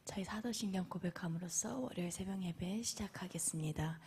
저희 사도신경 고백함으로써 월요일 새벽 예배 시작하겠습니다.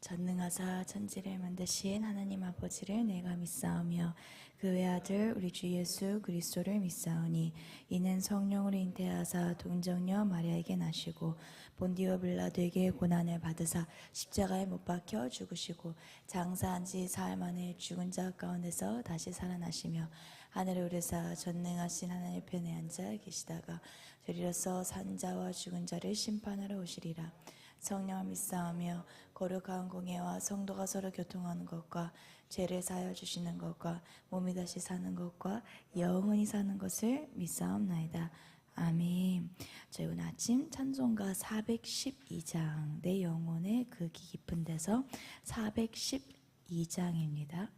전능하사 천지를 만드신 하나님 아버지를 내가 믿사오며 그 외아들 우리 주 예수 그리스도를 믿사오니 이는 성령으로 잉태하사 동정녀 마리아에게 나시고 본디오 빌라도에게 고난을 받으사 십자가에 못 박혀 죽으시고 장사한 지 사흘 만에 죽은 자 가운데서 다시 살아나시며 하늘에 오르사 전능하신 하나님 편에 앉아 계시다가 저리로서 산자와 죽은 자를 심판하러 오시리라. 성령을 믿사오며 거룩한 공예와 성도가 서로 교통하는 것과 죄를 사하여 주시는 것과 몸이 다시 사는 것과 영원히 사는 것을 믿사옵나이다. 아멘. 저희 오늘 아침 찬송가 412장 내 영혼의 그 깊은 데서 412장입니다.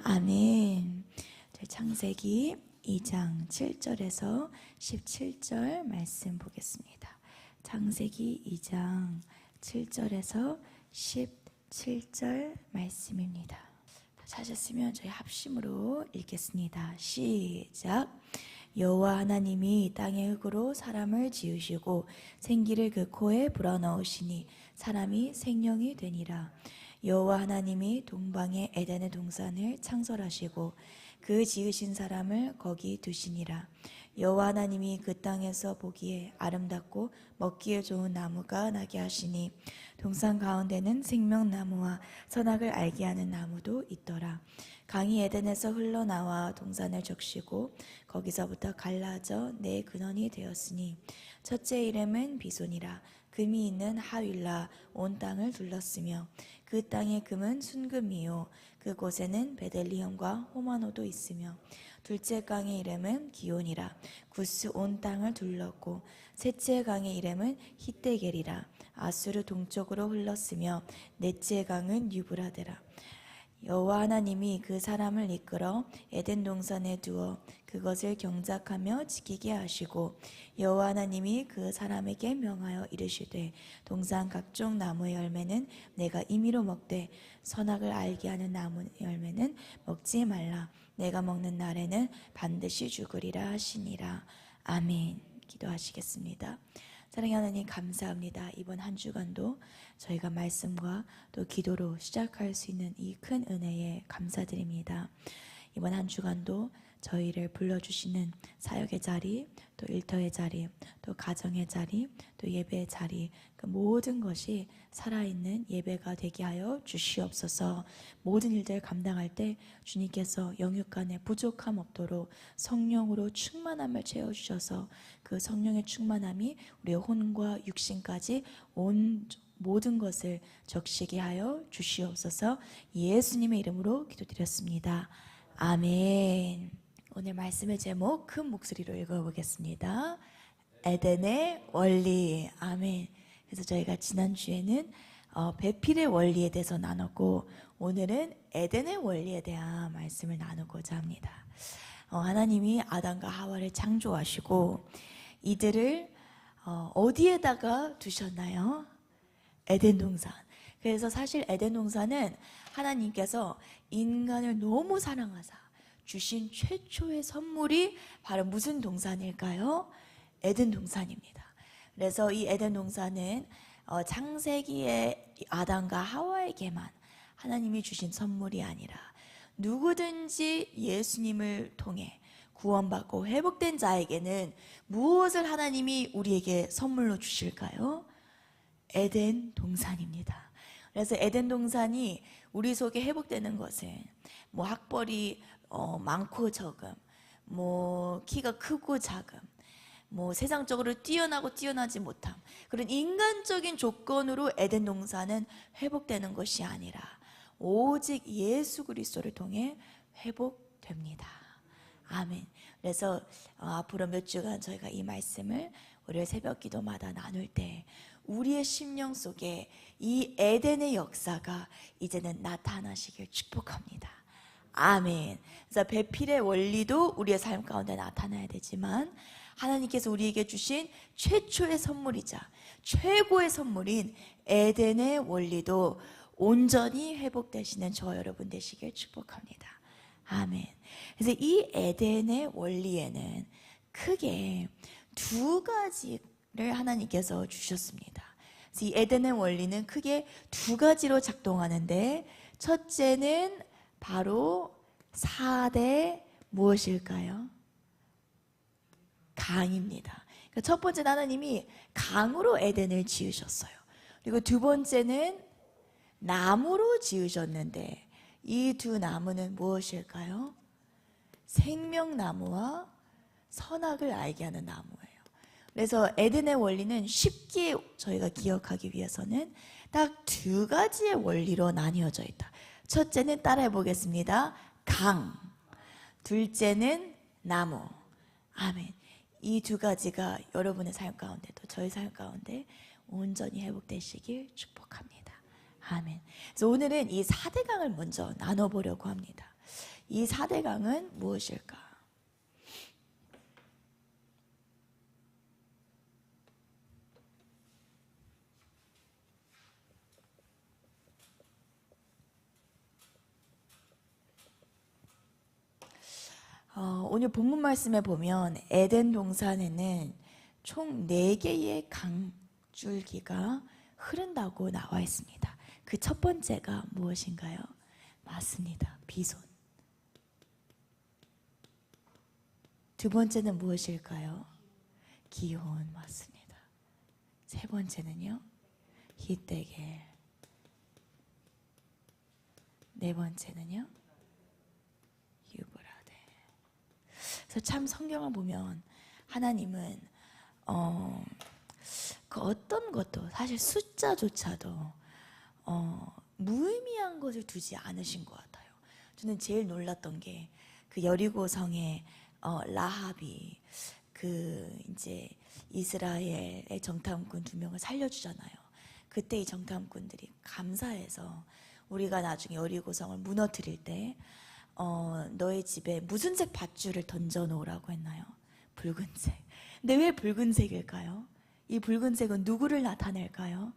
아멘. 창세기 2장 7절에서 17절 말씀 보겠습니다. 창세기 2장 7절에서 17절 말씀입니다. 찾았으면 저희 합심으로 읽겠습니다. 시작. 여호와 하나님이 땅의 흙으로 사람을 지으시고 생기를 그 코에 불어넣으시니 사람이 생명이 되니라. 여호와 하나님이 동방의 에덴의 동산을 창설하시고 그 지으신 사람을 거기 두시니라. 여호와 하나님이 그 땅에서 보기에 아름답고 먹기에 좋은 나무가 나게 하시니 동산 가운데는 생명나무와 선악을 알게 하는 나무도 있더라. 강이 에덴에서 흘러나와 동산을 적시고 거기서부터 갈라져 네 근원이 되었으니 첫째 이름은 비손이라. 금이 있는 하윌라 온 땅을 둘렀으며 그 땅의 금은 순금이요 그곳에는 베델리엄과 호마노도 있으며 둘째 강의 이름은 기온이라. 구스 온 땅을 둘렀고 셋째 강의 이름은 히데겔이라. 아수르 동쪽으로 흘렀으며 넷째 강은 유브라데라. 여호와 하나님이 그 사람을 이끌어 에덴 동산에 두어 그것을 경작하며 지키게 하시고 여호와 하나님이 그 사람에게 명하여 이르시되 동산 각종 나무의 열매는 내가 임의로 먹되 선악을 알게 하는 나무 열매는 먹지 말라. 내가 먹는 날에는 반드시 죽으리라 하시니라. 아멘. 기도하시겠습니다. 사랑하는 하나님 감사합니다. 이번 한 주간도 저희가 말씀과 또 기도로 시작할 수 있는 이 큰 은혜에 감사드립니다. 이번 한 주간도 저희를 불러주시는 사역의 자리, 또 일터의 자리, 또 가정의 자리, 또 예배의 자리, 그 모든 것이 살아있는 예배가 되게 하여 주시옵소서. 모든 일들을 감당할 때 주님께서 영육간에 부족함 없도록 성령으로 충만함을 채워주셔서 그 성령의 충만함이 우리의 혼과 육신까지 온 모든 것을 적시게 하여 주시옵소서. 예수님의 이름으로 기도드렸습니다. 아멘. 오늘 말씀의 제목 큰 목소리로 읽어보겠습니다. 에덴의 원리. 아멘. 그래서 저희가 지난주에는 배필의 원리에 대해서 나눴고 오늘은 에덴의 원리에 대한 말씀을 나누고자 합니다. 하나님이 아담과 하와를 창조하시고 이들을 어디에다가 두셨나요? 에덴 동산. 그래서 사실 에덴 동산은 하나님께서 인간을 너무 사랑하사 주신 최초의 선물이 바로 무슨 동산일까요? 에덴 동산입니다. 그래서 이 에덴 동산은 창세기의 아담과 하와에게만 하나님이 주신 선물이 아니라 누구든지 예수님을 통해 구원받고 회복된 자에게는 무엇을 하나님이 우리에게 선물로 주실까요? 에덴 동산입니다. 그래서 에덴 동산이 우리 속에 회복되는 것은 뭐 학벌이 많고 적음, 뭐 키가 크고 작음, 뭐 세상적으로 뛰어나고 뛰어나지 못함, 그런 인간적인 조건으로 에덴 동산은 회복되는 것이 아니라 오직 예수 그리스도를 통해 회복됩니다. 아멘. 그래서 앞으로 몇 주간 저희가 이 말씀을 월요일 새벽 기도마다 나눌 때 우리의 심령 속에 이 에덴의 역사가 이제는 나타나시길 축복합니다. 아멘. 그래서 배필의 원리도 우리의 삶 가운데 나타나야 되지만 하나님께서 우리에게 주신 최초의 선물이자 최고의 선물인 에덴의 원리도 온전히 회복되시는 저 여러분 되시길 축복합니다. 아멘. 그래서 이 에덴의 원리에는 크게 두 가지를 하나님께서 주셨습니다. 그래서 이 에덴의 원리는 크게 두 가지로 작동하는데 첫째는 바로 4대 무엇일까요? 강입니다. 그러니까 첫 번째는 하나님이 강으로 에덴을 지으셨어요. 그리고 두 번째는 나무로 지으셨는데 이 두 나무는 무엇일까요? 생명나무와 선악을 알게 하는 나무예요. 그래서 에덴의 원리는 쉽게 저희가 기억하기 위해서는 딱 두 가지의 원리로 나뉘어져 있다. 첫째는 따라해 보겠습니다. 강. 둘째는 나무. 아멘. 이 두 가지가 여러분의 삶 가운데도 저희 삶 가운데 온전히 회복되시길 축복합니다. 아멘. 그래서 오늘은 이 4대 강을 먼저 나눠보려고 합니다. 이 4대 강은 무엇일까? 오늘 본문 말씀에 보면 에덴 동산에는 총 4개의 강줄기가 흐른다고 나와 있습니다. 그 첫 번째가 무엇인가요? 맞습니다. 비손. 두 번째는 무엇일까요? 기혼, 맞습니다. 세 번째는요, 히데겔. 네 번째는요, 유브라데. 그래서 참 성경을 보면 하나님은 그 어떤 것도, 사실 숫자조차도 무의미한 것을 두지 않으신 것 같아요. 저는 제일 놀랐던 게 그 여리고성의 라합이 그 이제 이스라엘의 정탐꾼 2명을 살려주잖아요. 그때 이 정탐꾼들이 감사해서 우리가 나중에 여리고성을 무너뜨릴 때 너의 집에 무슨 색 밧줄을 던져 놓으라고 했나요? 붉은색. 근데 왜 붉은색일까요? 이 붉은색은 누구를 나타낼까요?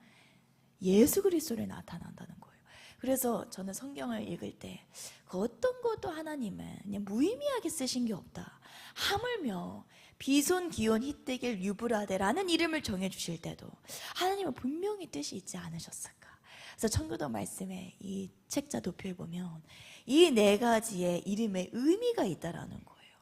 예수 그리스도를 나타난다는 거예요. 그래서 저는 성경을 읽을 때 그 어떤 것도 하나님은 그냥 무의미하게 쓰신 게 없다. 하물며 비손, 기혼, 히데겔, 유브라데라는 이름을 정해주실 때도 하나님은 분명히 뜻이 있지 않으셨을까? 그래서 청교도 말씀에 이 책자 도표에 보면 이 네 가지의 이름에 의미가 있다라는 거예요.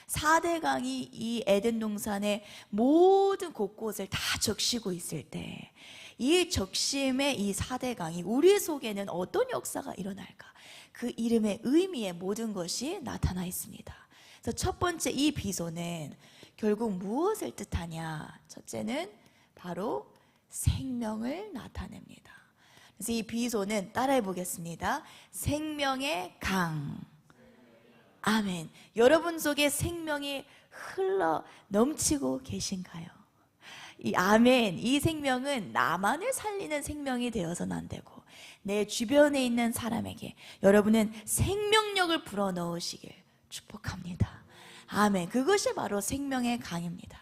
4대강이 이 에덴 동산의 모든 곳곳을 다 적시고 있을 때 이 적심의 이 4대강이 우리 속에는 어떤 역사가 일어날까? 그 이름의 의미에 모든 것이 나타나 있습니다. 그래서 첫 번째 이 비소는 결국 무엇을 뜻하냐? 첫째는 바로 생명을 나타냅니다. 그래서 이 비소는 따라해 보겠습니다. 생명의 강. 아멘. 여러분 속에 생명이 흘러 넘치고 계신가요? 이 아멘, 이 생명은 나만을 살리는 생명이 되어서는 안 되고 내 주변에 있는 사람에게 여러분은 생명력을 불어넣으시길 축복합니다. 아멘. 그것이 바로 생명의 강입니다.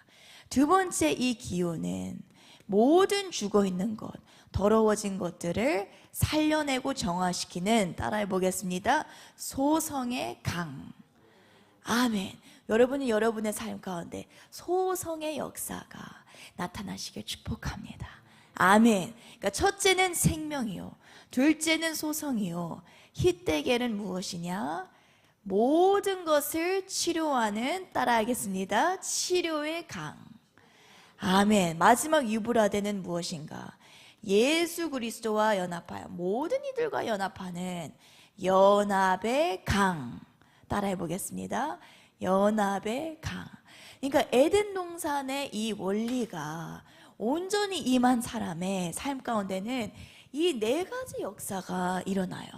두 번째 이 기호는 모든 죽어있는 것, 더러워진 것들을 살려내고 정화시키는, 따라해 보겠습니다, 소성의 강. 아멘. 여러분이 여러분의 삶 가운데 소성의 역사가 나타나시길 축복합니다. 아멘. 그러니까 첫째는 생명이요, 둘째는 소성이요, 히데겔은 무엇이냐? 모든 것을 치료하는, 따라하겠습니다, 치료의 강. 아멘. 마지막 유브라데는 무엇인가? 예수 그리스도와 연합하여 모든 이들과 연합하는 연합의 강. 따라해 보겠습니다. 연합의 강. 그러니까 에덴 동산의 이 원리가 온전히 임한 사람의 삶 가운데는 이 네 가지 역사가 일어나요.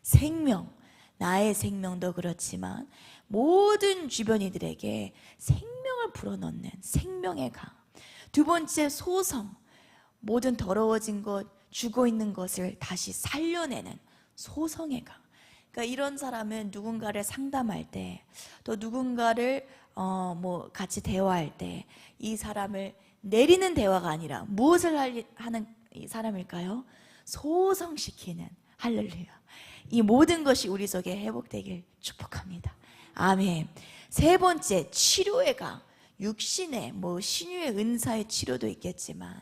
생명, 나의 생명도 그렇지만 모든 주변 이들에게 생명을 불어넣는 생명의 강. 두 번째 소성, 모든 더러워진 것, 죽어있는 것을 다시 살려내는 소성의 강. 그러니까 이런 사람은 누군가를 상담할 때, 또 누군가를 같이 대화할 때 이 사람을 내리는 대화가 아니라 무엇을 하는 이 사람일까요? 소성시키는, 할렐루야. 이 모든 것이 우리 속에 회복되길 축복합니다. 아멘. 세 번째, 치료의 강. 육신의 신유의 은사의 치료도 있겠지만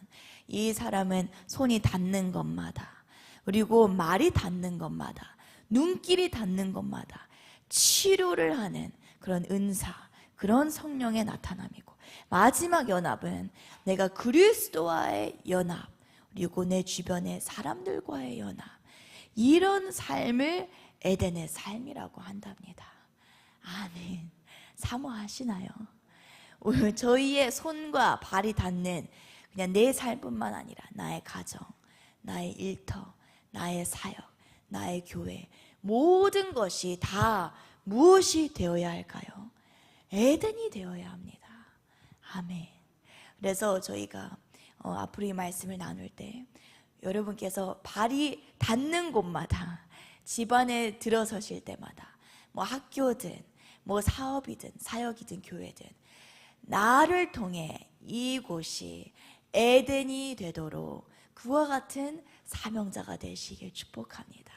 이 사람은 손이 닿는 것마다, 그리고 말이 닿는 것마다, 눈길이 닿는 것마다 치료를 하는 그런 은사, 그런 성령의 나타남이고, 마지막 연합은 내가 그리스도와의 연합, 그리고 내 주변의 사람들과의 연합, 이런 삶을 에덴의 삶이라고 한답니다. 아멘. 사모하시나요? 저희의 손과 발이 닿는 그냥 내 삶뿐만 아니라 나의 가정, 나의 일터, 나의 사역, 나의 교회, 모든 것이 다 무엇이 되어야 할까요? 에덴이 되어야 합니다. 아멘. 그래서 저희가 앞으로 이 말씀을 나눌 때 여러분께서 발이 닿는 곳마다, 집안에 들어서실 때마다, 학교든 사업이든 사역이든 교회든 나를 통해 이곳이 에덴이 되도록 그와 같은 사명자가 되시길 축복합니다.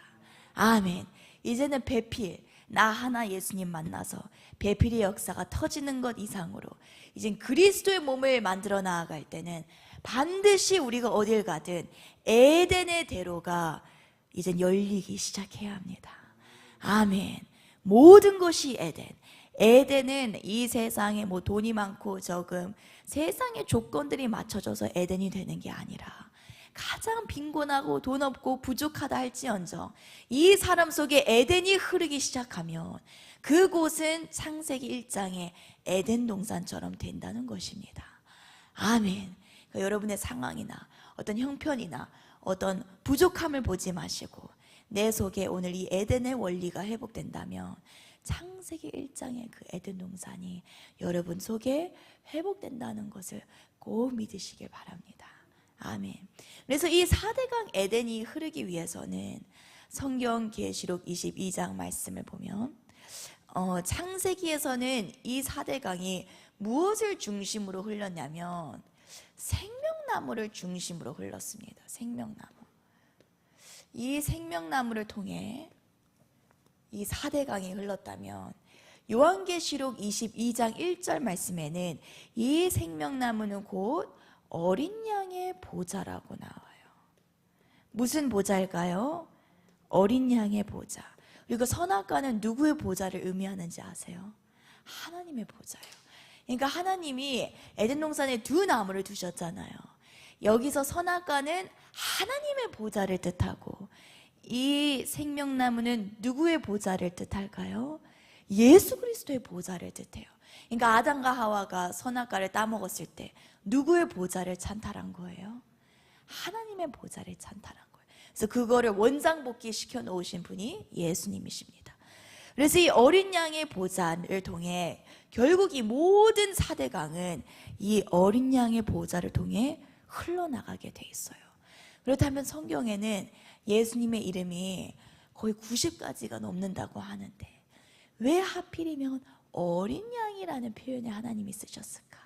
아멘. 이제는 배필, 나 하나 예수님 만나서 배필의 역사가 터지는 것 이상으로 이젠 그리스도의 몸을 만들어 나아갈 때는 반드시 우리가 어딜 가든 에덴의 대로가 이젠 열리기 시작해야 합니다. 아멘. 모든 것이 에덴, 에덴은 이 세상에 뭐 돈이 많고 적음, 세상의 조건들이 맞춰져서 에덴이 되는 게 아니라 가장 빈곤하고 돈 없고 부족하다 할지언정 이 사람 속에 에덴이 흐르기 시작하면 그곳은 창세기 1장의 에덴 동산처럼 된다는 것입니다. 아멘. 그러니까 여러분의 상황이나 어떤 형편이나 어떤 부족함을 보지 마시고 내 속에 오늘 이 에덴의 원리가 회복된다면 창세기 1장의 그 에덴 동산이 여러분 속에 회복된다는 것을 꼭 믿으시길 바랍니다. 아멘. 그래서 이 4대강 에덴이 흐르기 위해서는 성경 계시록 22장 말씀을 보면 창세기에서는 이 4대강이 무엇을 중심으로 흘렀냐면 생명나무를 중심으로 흘렀습니다. 생명나무. 이 생명나무를 통해 이 4대강이 흘렀다면 요한계시록 22장 1절 말씀에는 이 생명나무는 곧 어린 양의 보좌라고 나와요. 무슨 보좌일까요? 어린 양의 보좌. 그리고 선악과는 누구의 보좌를 의미하는지 아세요? 하나님의 보좌예요. 그러니까 하나님이 에덴 동산에 두 나무를 두셨잖아요. 여기서 선악과는 하나님의 보좌를 뜻하고 이 생명나무는 누구의 보좌를 뜻할까요? 예수 그리스도의 보좌를 뜻해요. 그러니까 아담과 하와가 선악과를 따먹었을 때 누구의 보좌를 찬탈한 거예요? 하나님의 보좌를 찬탈한 거예요. 그래서 그거를 원상복귀 시켜 놓으신 분이 예수님이십니다. 그래서 이 어린 양의 보좌를 통해 결국 이 모든 4대강은 이 어린 양의 보좌를 통해 흘러나가게 돼 있어요. 그렇다면 성경에는 예수님의 이름이 거의 90가지가 넘는다고 하는데 왜 하필이면 어린 양이라는 표현을 하나님이 쓰셨을까?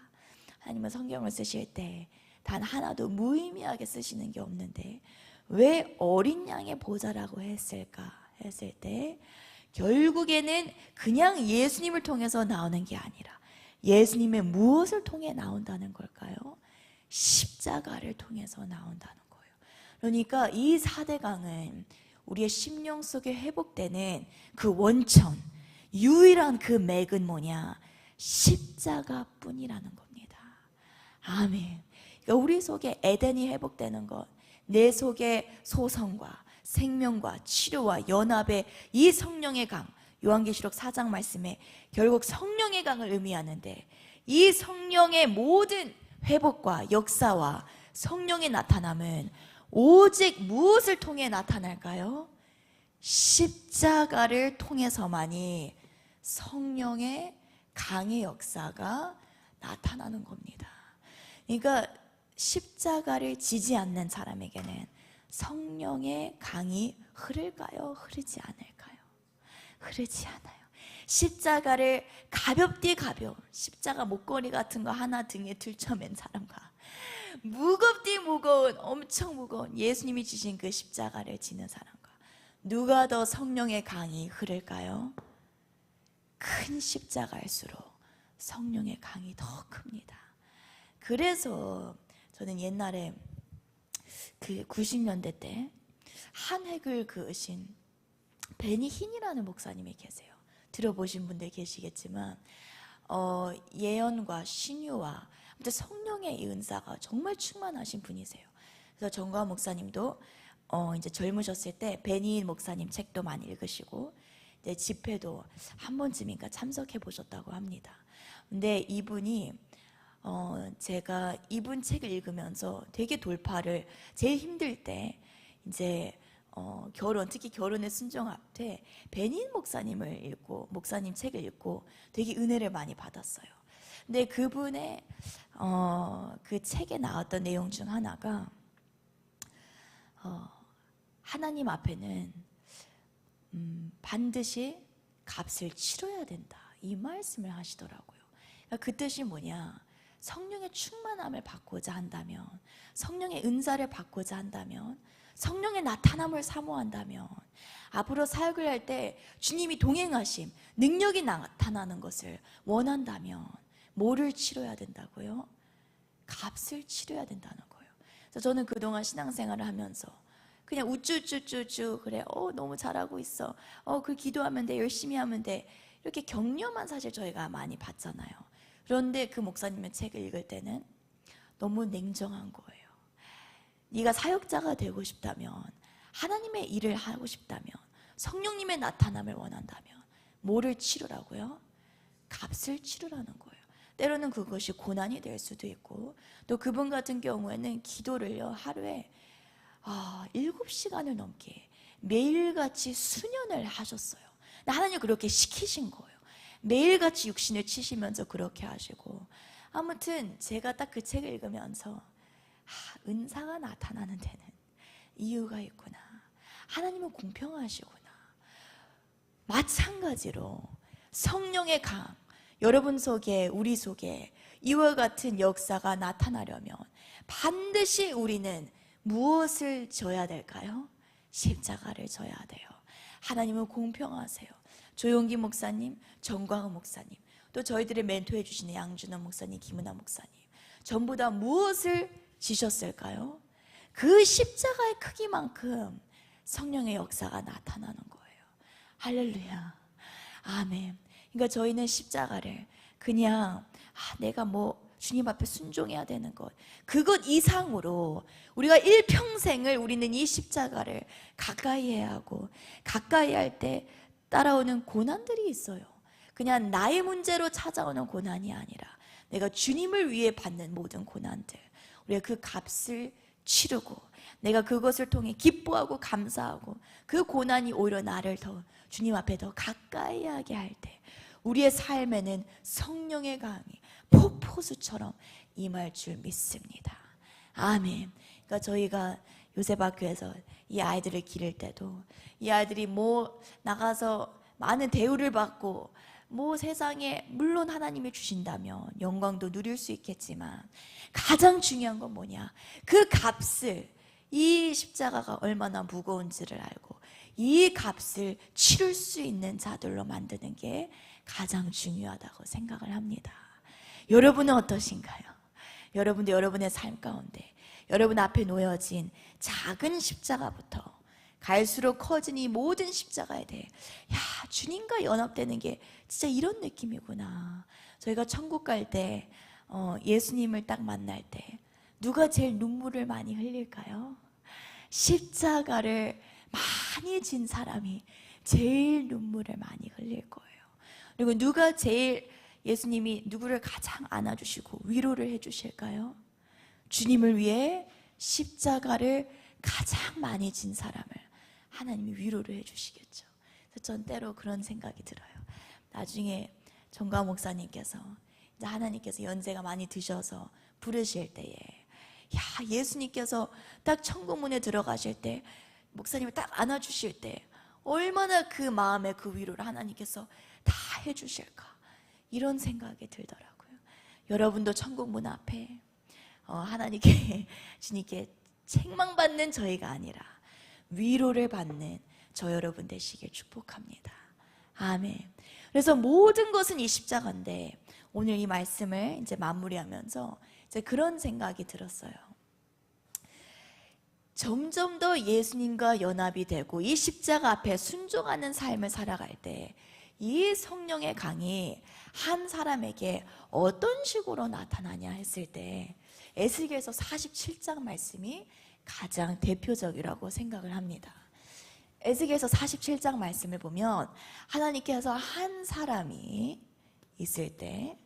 하나님은 성경을 쓰실 때 단 하나도 무의미하게 쓰시는 게 없는데 왜 어린 양의 보좌라고 했을까 했을 때 결국에는 그냥 예수님을 통해서 나오는 게 아니라 예수님의 무엇을 통해 나온다는 걸까요? 십자가를 통해서 나온다는 거예요. 그러니까 이 4대강은 우리의 심령 속에 회복되는 그 원천, 유일한 그 맥은 뭐냐? 십자가뿐이라는 겁니다. 아멘. 그러니까 우리 속에 에덴이 회복되는 것, 내 속에 소성과 생명과 치료와 연합의 이 성령의 강, 요한계시록 4장 말씀에 결국 성령의 강을 의미하는데 이 성령의 모든 회복과 역사와 성령의 나타남은 오직 무엇을 통해 나타날까요? 십자가를 통해서만이 성령의 강의 역사가 나타나는 겁니다. 그러니까 십자가를 지지 않는 사람에게는 성령의 강이 흐를까요? 흐르지 않을까요? 흐르지 않아요. 십자가를 가볍디 가벼운 십자가 목걸이 같은 거 하나 등에 들쳐맨 사람과 무겁디 무거운 엄청 무거운 예수님이 지신 그 십자가를 지는 사람과 누가 더 성령의 강이 흐를까요? 큰 십자가일수록 성령의 강이 더 큽니다. 그래서 저는 옛날에 그 90년대 때 한획을 그으신 베니 흰이라는 목사님이 계세요. 들어보신 분들 계시겠지만 예언과 신유와 성령의 은사가 정말 충만하신 분이세요. 그래서 정광 목사님도 이제 젊으셨을 때 베니 목사님 책도 많이 읽으시고 이제 집회도 한 번쯤인가 참석해 보셨다고 합니다. 근데 이분이 제가 이분 책을 읽으면서 되게 돌파를 제일 힘들 때 이제 결혼, 특히 결혼의 순종 앞에 베닌 목사님을 읽고 목사님 책을 읽고 되게 은혜를 많이 받았어요. 근데 그분의 그 책에 나왔던 내용 중 하나가 하나님 앞에는 반드시 값을 치러야 된다 이 말씀을 하시더라고요. 그 뜻이 뭐냐? 성령의 충만함을 받고자 한다면, 성령의 은사를 받고자 한다면, 성령의 나타남을 사모한다면 앞으로 사역을 할 때 주님이 동행하심, 능력이 나타나는 것을 원한다면 뭐를 치러야 된다고요? 값을 치러야 된다는 거예요. 그래서 저는 그동안 신앙생활을 하면서 그냥 우쭈쭈쭈쭈 그래 너무 잘하고 있어 그 기도하면 돼 열심히 하면 돼 이렇게 격려만 사실 저희가 많이 받잖아요. 그런데 그 목사님의 책을 읽을 때는 너무 냉정한 거예요. 네가 사역자가 되고 싶다면, 하나님의 일을 하고 싶다면, 성령님의 나타남을 원한다면 뭐를 치르라고요? 값을 치르라는 거예요. 때로는 그것이 고난이 될 수도 있고, 또 그분 같은 경우에는 기도를요 하루에 7시간을 넘게 매일같이 수년을 하셨어요. 하나님 그렇게 시키신 거예요. 매일같이 육신을 치시면서 그렇게 하시고, 아무튼 제가 딱 그 책을 읽으면서 은사가 나타나는 데는 이유가 있구나. 하나님은 공평하시구나. 마찬가지로 성령의 강, 여러분 속에, 우리 속에 이와 같은 역사가 나타나려면 반드시 우리는 무엇을 져야 될까요? 십자가를 져야 돼요. 하나님은 공평하세요. 조용기 목사님, 정광훈 목사님, 또 저희들의 멘토해 주시는 양준원 목사님, 김은아 목사님, 전부 다 무엇을 지셨을까요? 그 십자가의 크기만큼 성령의 역사가 나타나는 거예요. 할렐루야, 아멘. 그러니까 저희는 십자가를 그냥 내가 주님 앞에 순종해야 되는 것, 그것 이상으로 우리가 일평생을 우리는 이 십자가를 가까이 해야 하고, 가까이 할 때 따라오는 고난들이 있어요. 그냥 나의 문제로 찾아오는 고난이 아니라 내가 주님을 위해 받는 모든 고난들, 우리가 그 값을 치르고 내가 그것을 통해 기뻐하고 감사하고, 그 고난이 오히려 나를 더 주님 앞에 더 가까이 하게 할 때 우리의 삶에는 성령의 강이 폭포수처럼 임할 줄 믿습니다. 아멘. 그러니까 저희가 요셉학교에서 이 아이들을 기를 때도, 이 아이들이 나가서 많은 대우를 받고 세상에 물론 하나님이 주신다면 영광도 누릴 수 있겠지만, 가장 중요한 건 뭐냐? 그 값을, 이 십자가가 얼마나 무거운지를 알고 이 값을 치를 수 있는 자들로 만드는 게 가장 중요하다고 생각을 합니다. 여러분은 어떠신가요? 여러분도 여러분의 삶 가운데 여러분 앞에 놓여진 작은 십자가부터 갈수록 커진 이 모든 십자가에 대해 주님과 연합되는 게 진짜 이런 느낌이구나. 저희가 천국 갈 때 예수님을 딱 만날 때 누가 제일 눈물을 많이 흘릴까요? 십자가를 많이 진 사람이 제일 눈물을 많이 흘릴 거예요. 그리고 누가 제일, 예수님이 누구를 가장 안아주시고 위로를 해주실까요? 주님을 위해 십자가를 가장 많이 진 사람을 하나님이 위로를 해주시겠죠. 그래서 전 때로 그런 생각이 들어요. 나중에 정가 목사님께서, 이제 하나님께서 연세가 많이 드셔서 부르실 때에, 예수님께서 딱 천국문에 들어가실 때 목사님을 딱 안아주실 때 얼마나 그 마음에 그 위로를 하나님께서 다 해주실까, 이런 생각이 들더라고요. 여러분도 천국문 앞에 하나님께, 주님께 책망받는 저희가 아니라 위로를 받는 저 여러분 되시길 축복합니다. 아멘. 그래서 모든 것은 이 십자가인데, 오늘 이 말씀을 이제 마무리하면서 이제 그런 생각이 들었어요. 점점 더 예수님과 연합이 되고 이 십자가 앞에 순종하는 삶을 살아갈 때 이 성령의 강이 한 사람에게 어떤 식으로 나타나냐 했을 때, 에스겔서 47장 말씀이 가장 대표적이라고 생각을 합니다. 에스겔서 47장 말씀을 보면 하나님께서 한 사람이 있을 때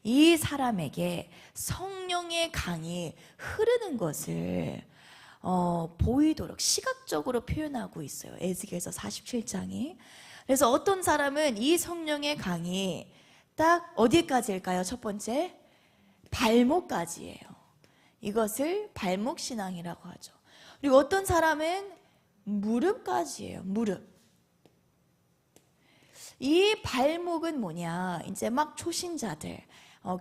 이 사람에게 성령의 강이 흐르는 것을 보이도록 시각적으로 표현하고 있어요. 에스겔서 47장이. 그래서 어떤 사람은 이 성령의 강이 딱 어디까지일까요? 첫 번째, 발목까지예요. 이것을 발목신앙이라고 하죠. 그리고 어떤 사람은 무릎까지예요. 무릎. 이 발목은 뭐냐, 이제 막 초신자들,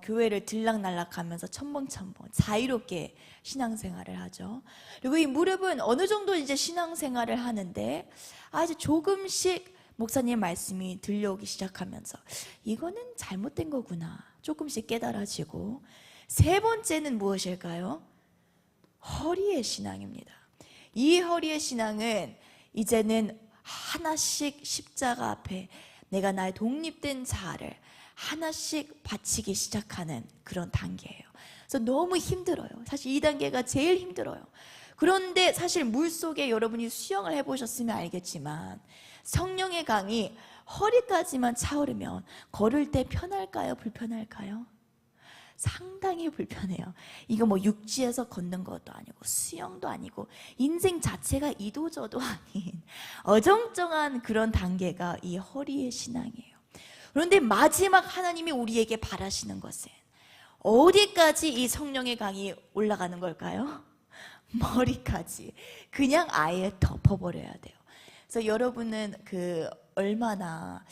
교회를 들락날락하면서 첨벙첨벙 자유롭게 신앙생활을 하죠. 그리고 이 무릎은 어느 정도 이제 신앙생활을 하는데 이제 조금씩 목사님 말씀이 들려오기 시작하면서 이거는 잘못된 거구나 조금씩 깨달아지고, 세 번째는 무엇일까요? 허리의 신앙입니다. 이 허리의 신앙은 이제는 하나씩 십자가 앞에 내가 나의 독립된 자아를 하나씩 바치기 시작하는 그런 단계예요. 그래서 너무 힘들어요. 사실 이 단계가 제일 힘들어요. 그런데 사실 물속에 여러분이 수영을 해보셨으면 알겠지만 성령의 강이 허리까지만 차오르면 걸을 때 편할까요? 불편할까요? 상당히 불편해요. 이거 뭐 육지에서 걷는 것도 아니고 수영도 아니고 인생 자체가 이도저도 아닌 어정쩡한 그런 단계가 이 허리의 신앙이에요. 그런데 마지막 하나님이 우리에게 바라시는 것은 어디까지 이 성령의 강이 올라가는 걸까요? 머리까지 그냥 아예 덮어버려야 돼요. 그래서 여러분은 얼마나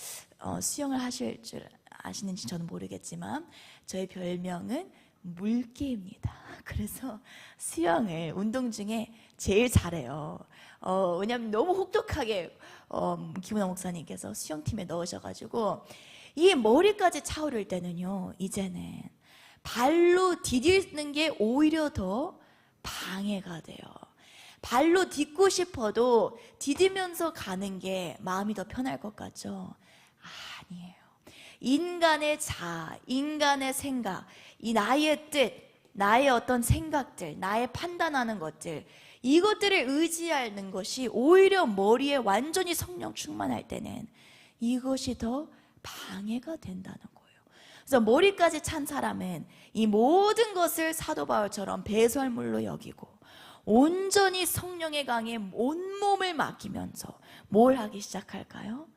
수영을 하실 줄 아시는지 저는 모르겠지만 저의 별명은 물개입니다. 그래서 수영을 운동 중에 제일 잘해요. 왜냐하면 너무 혹독하게 김은아 목사님께서 수영팀에 넣으셔가지고 이 머리까지 차오를 때는요, 이제는 발로 디디는 게 오히려 더 방해가 돼요. 발로 딛고 싶어도 디디면서 가는 게 마음이 더 편할 것 같죠? 아니에요. 인간의 자아, 인간의 생각, 이 나의 뜻, 나의 어떤 생각들, 나의 판단하는 것들, 이것들을 의지하는 것이 오히려 머리에 완전히 성령 충만할 때는 이것이 더 방해가 된다는 거예요. 그래서 머리까지 찬 사람은 이 모든 것을 사도 바울처럼 배설물로 여기고 온전히 성령의 강에 온몸을 맡기면서 뭘 하기 시작할까요?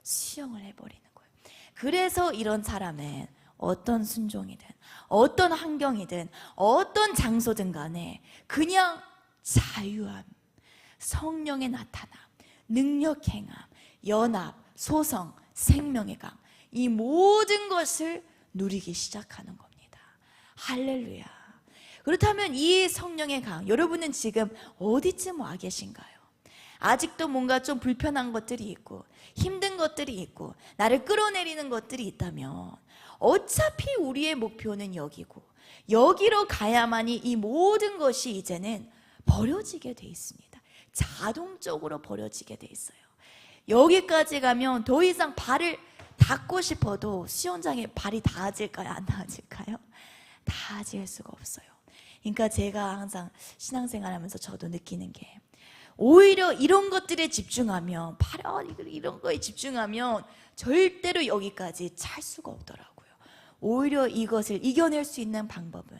수영을 해버리는 거예요. 그래서 이런 사람은 어떤 순종이든 어떤 환경이든 어떤 장소든 간에 그냥 자유함, 성령의 나타남, 능력 행함, 연합, 소성, 생명의 강, 이 모든 것을 누리기 시작하는 겁니다. 할렐루야. 그렇다면 이 성령의 강, 여러분은 지금 어디쯤 와 계신가요? 아직도 뭔가 좀 불편한 것들이 있고 힘든 것들이 있고 나를 끌어내리는 것들이 있다면 어차피 우리의 목표는 여기고 여기로 가야만이 이 모든 것이 이제는 버려지게 돼 있습니다. 자동적으로 버려지게 돼 있어요. 여기까지 가면 더 이상 발을 닿고 싶어도 수영장에 발이 닿아질까요? 안 닿아질까요? 닿아질 수가 없어요. 그러니까 제가 항상 신앙생활하면서 저도 느끼는 게 오히려 이런 것들에 집중하면 이런 거에 집중하면 절대로 여기까지 찰 수가 없더라고요. 오히려 이것을 이겨낼 수 있는 방법은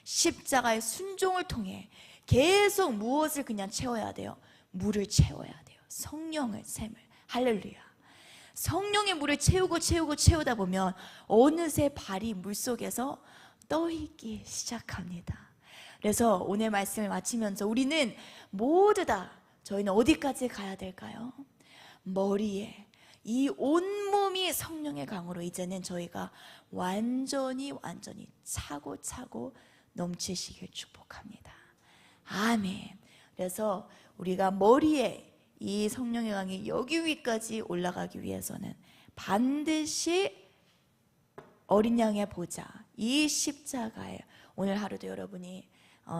십자가의 순종을 통해 계속 무엇을 그냥 채워야 돼요? 물을 채워야 돼요. 성령을, 샘을. 할렐루야. 성령의 물을 채우다 보면 어느새 발이 물속에서 떠있기 시작합니다. 그래서 오늘 말씀을 마치면서 우리는 모두 다 저희는 어디까지 가야 될까요? 머리에 이 온몸이 성령의 강으로 이제는 저희가 완전히 차고 넘치시길 축복합니다. 아멘. 그래서 우리가 머리에 이 성령의 강이 여기 위까지 올라가기 위해서는 반드시 어린 양의 보좌, 이 십자가에 오늘 하루도 여러분이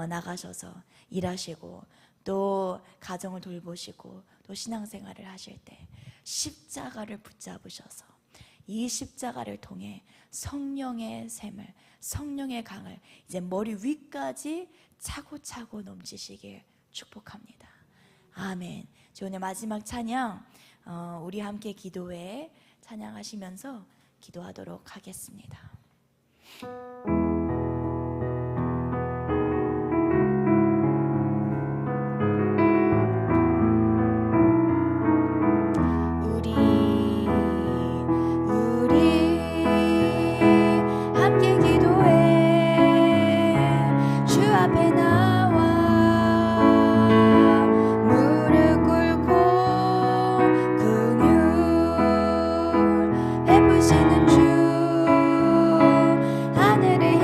나가셔서 일하시고 또 가정을 돌보시고 또 신앙생활을 하실 때 십자가를 붙잡으셔서 이 십자가를 통해 성령의 샘을, 성령의 강을 이제 머리 위까지 차고 넘치시길 축복합니다. 아멘. 오늘 마지막 찬양 우리 함께 기도회 찬양하시면서 기도하도록 하겠습니다. 하늘의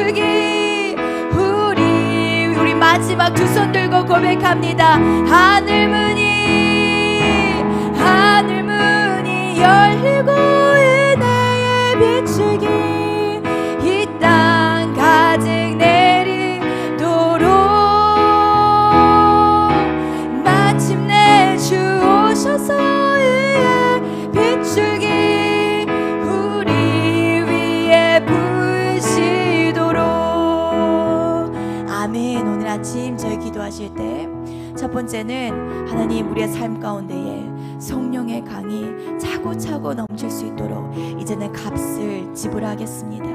비추기. 우리 마지막 두 손 들고 고백합니다. 하늘 문이 열리고 은혜에 비추기. 이 땅 가득 내리도록 마침내 주 오셔서 위에 비추기. 우리 위에 부으시도록. 아멘. 오늘 아침 저희 기도하실 때 첫 번째는 하나님 우리의 삶 가운데에 성령의 강이 차고차고 넘칠 수 있도록 이제는 값을 지불하겠습니다.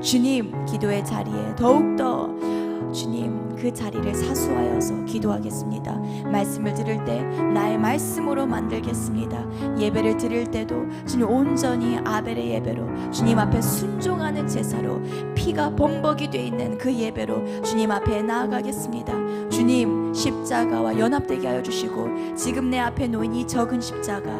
주님, 기도의 자리에 더욱더 주님 그 자리를 사수하여서 기도하겠습니다. 말씀을 들을 때 나의 말씀으로 만들겠습니다. 예배를 드릴 때도 주님 온전히 아벨의 예배로 주님 앞에 순종하는 제사로 피가 범벅이 되어 있는 그 예배로 주님 앞에 나아가겠습니다. 주님 십자가와 연합되게 하여 주시고 지금 내 앞에 놓인 이 적은 십자가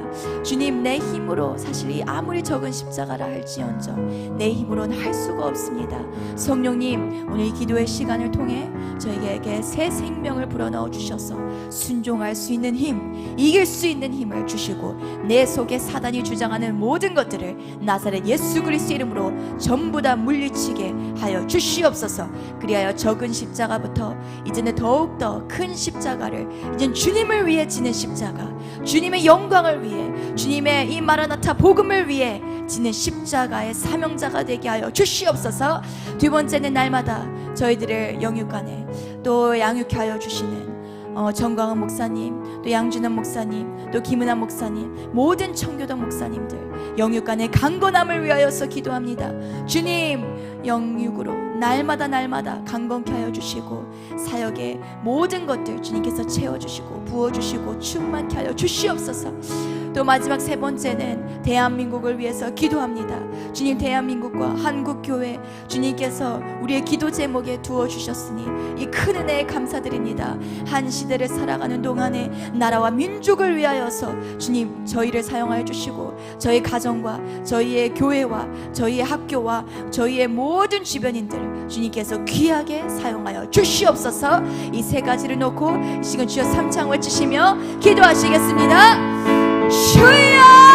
주님 내 힘으로 사실 이 아무리 적은 십자가라 할지언정 내 힘으로는 할 수가 없습니다. 성령님 오늘 이 기도의 시간을 통해 저에게 새 생명을 불어넣어 주셔서 순종할 수 있는 힘, 이길 수 있는 힘을 주시고 내 속에 사단이 주장하는 모든 것들을 나사렛 예수 그리스도의 이름으로 전부 다 물리치게 하여 주시옵소서. 그리하여 적은 십자가부터 이제는 더욱더 큰 십자가를 이제는 주님을 위해 지는 십자가, 주님의 영광을 위해 주님의 이 마라나타 복음을 위해 지는 십자가의 사명자가 되게 하여 주시옵소서. 두 번째는 날마다 저희들을 영육간에 또 양육해 하여 주시는 정광은 목사님, 또 양준원 목사님, 또 김은환 목사님, 모든 청교도 목사님들 영육간의 강건함을 위하여서 기도합니다. 주님 영육으로 날마다 강건케 하여 주시고 사역의 모든 것들 주님께서 채워주시고 부어주시고 충만케 하여 주시옵소서. 또 마지막 세 번째는 대한민국을 위해서 기도합니다. 주님 대한민국과 한국교회 주님께서 우리의 기도 제목에 두어주셨으니 이 큰 은혜에 감사드립니다. 한 시대를 살아가는 동안에 나라와 민족을 위하여서 주님 저희를 사용하여 주시고 저희 가정과 저희의 교회와 저희의 학교와 저희의 모든 주변인들을 주님께서 귀하게 사용하여 주시옵소서. 이 세 가지를 놓고 이 시간 주여 삼창 외치시며 기도하시겠습니다. 주여